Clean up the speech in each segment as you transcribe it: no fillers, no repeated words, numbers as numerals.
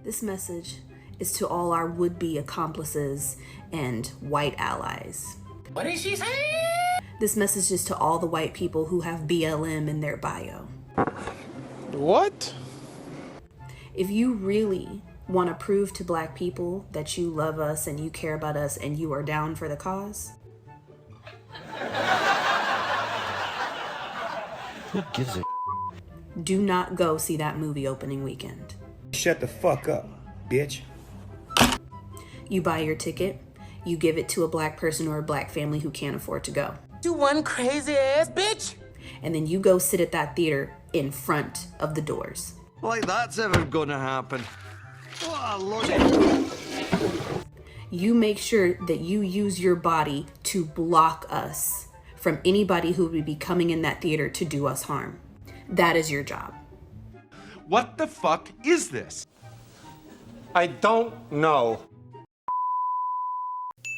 This message is to all our would-be accomplices and white allies. What did she say? This message is to all the white people who have BLM in their bio. What? If you really want to prove to black people that you love us and you care about us and you are down for the cause, Who gives a do not go see that movie opening weekend. Shut the fuck up, bitch. You buy your ticket, you give it to a black person or a black family who can't afford to go. You one crazy ass bitch. And then you go sit at that theater in front of the doors. Like that's ever gonna happen. What a load. You make sure that you use your body to block us from anybody who would be coming in that theater to do us harm. That is your job. What the fuck is this? I don't know.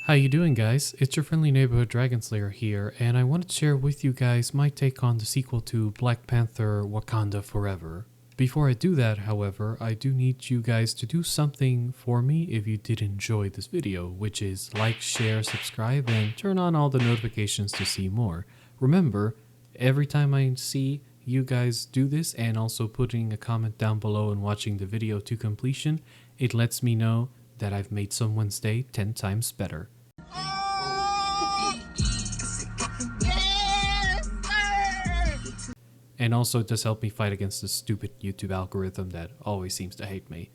How you doing, guys? It's your friendly neighborhood Dragonslayer here, and I wanted to share with you guys my take on the sequel to Black Panther Wakanda Forever. Before I do that, however, I do need you guys to do something for me if you did enjoy this video, which is like, share, subscribe, and turn on all the notifications to see more. Remember, every time I see you guys do this and also putting a comment down below and watching the video to completion, it lets me know that I've made someone's day 10 times better. And also it does help me fight against the stupid YouTube algorithm that always seems to hate me.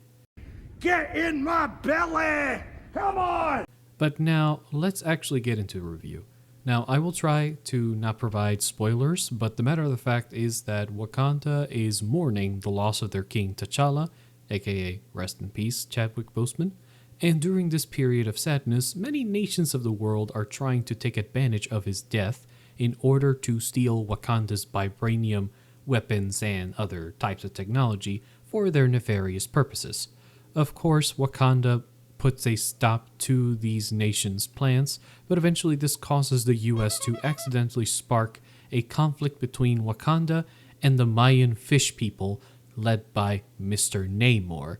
Get in my belly! Come on! But now, let's actually get into the review. Now, I will try to not provide spoilers, but the matter of the fact is that Wakanda is mourning the loss of their king T'Challa, aka rest in peace Chadwick Boseman, and during this period of sadness, many nations of the world are trying to take advantage of his death in order to steal Wakanda's vibranium weapons and other types of technology for their nefarious purposes. Of course, Wakanda puts a stop to these nations' plans, but eventually this causes the US to accidentally spark a conflict between Wakanda and the Mayan fish people led by Mr. Namor.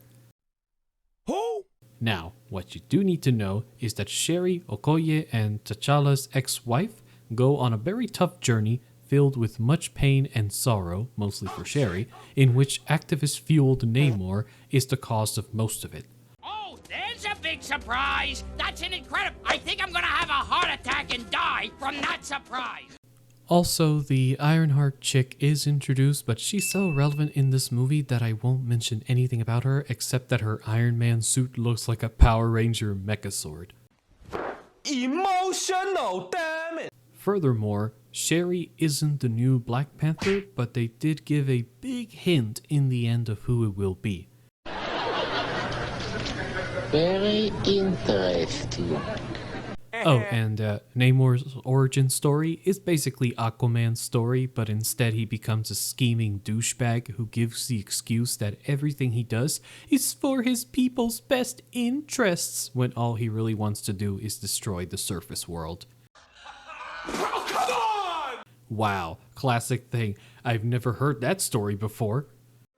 Who? Now, what you do need to know is that Shuri Okoye and T'Challa's ex-wife go on a very tough journey filled with much pain and sorrow, mostly for Shuri, in which activist-fueled Namor is the cause of most of it. Oh, there's a big surprise. That's an incredible. I think I'm gonna have a heart attack and die from that surprise. Also, the Ironheart chick is introduced, but she's so relevant in this movie that I won't mention anything about her except that her Iron Man suit looks like a Power Ranger mecha sword. Emotional, damn it! Furthermore, Shuri isn't the new Black Panther, but they did give a big hint in the end of who it will be. Very interesting. Oh, and Namor's origin story is basically Aquaman's story, but instead he becomes a scheming douchebag who gives the excuse that everything he does is for his people's best interests, when all he really wants to do is destroy the surface world. Oh, come on! Wow, classic thing. I've never heard that story before.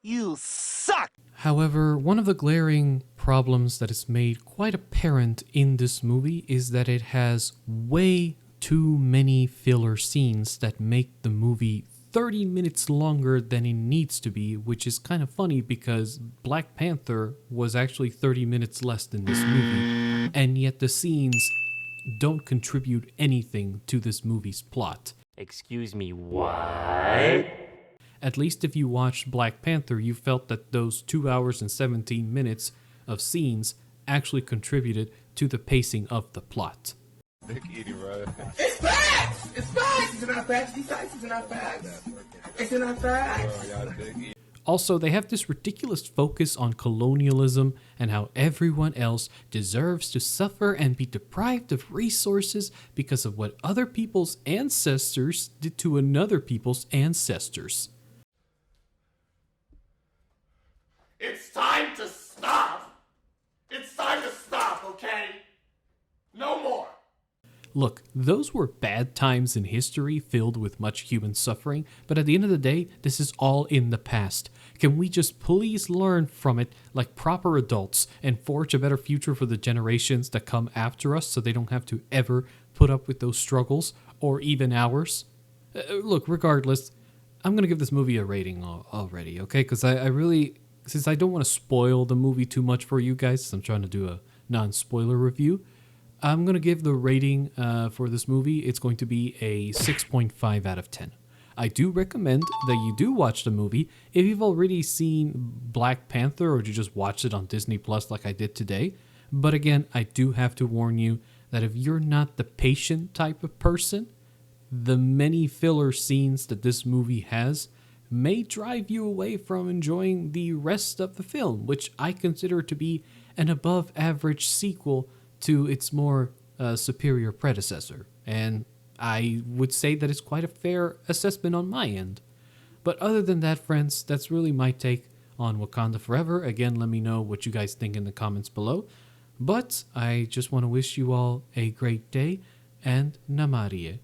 You suck. However, one of the glaring problems that is made quite apparent in this movie is that it has way too many filler scenes that make the movie 30 minutes longer than it needs to be, which is kind of funny because Black Panther was actually 30 minutes less than this movie, and yet the scenes don't contribute anything to this movie's plot. Excuse me, what? At least if you watched Black Panther, you felt that those 2 hours and 17 minutes of scenes actually contributed to the pacing of the plot. It's facts! It's facts! It's not facts. These facts is not facts. It's not facts. Also, they have this ridiculous focus on colonialism and how everyone else deserves to suffer and be deprived of resources because of what other people's ancestors did to another people's ancestors. It's time to stop! It's time to stop, okay? No more! Look, those were bad times in history filled with much human suffering, but at the end of the day, this is all in the past. Can we just please learn from it like proper adults and forge a better future for the generations that come after us so they don't have to ever put up with those struggles or even ours? Look, regardless, I'm going to give this movie a rating already, okay? Because I really, since I don't want to spoil the movie too much for you guys, since I'm trying to do a non-spoiler review, I'm going to give the rating for this movie, it's going to be a 6.5 out of 10. I do recommend that you do watch the movie if you've already seen Black Panther or you just watched it on Disney Plus like I did today. But again, I do have to warn you that if you're not the patient type of person, the many filler scenes that this movie has may drive you away from enjoying the rest of the film, which I consider to be an above average sequel to its more superior predecessor. And I would say that it's quite a fair assessment on my end. But other than that, friends, that's really my take on Wakanda Forever. Again, let me know what you guys think in the comments below. But I just want to wish you all a great day and Namarie.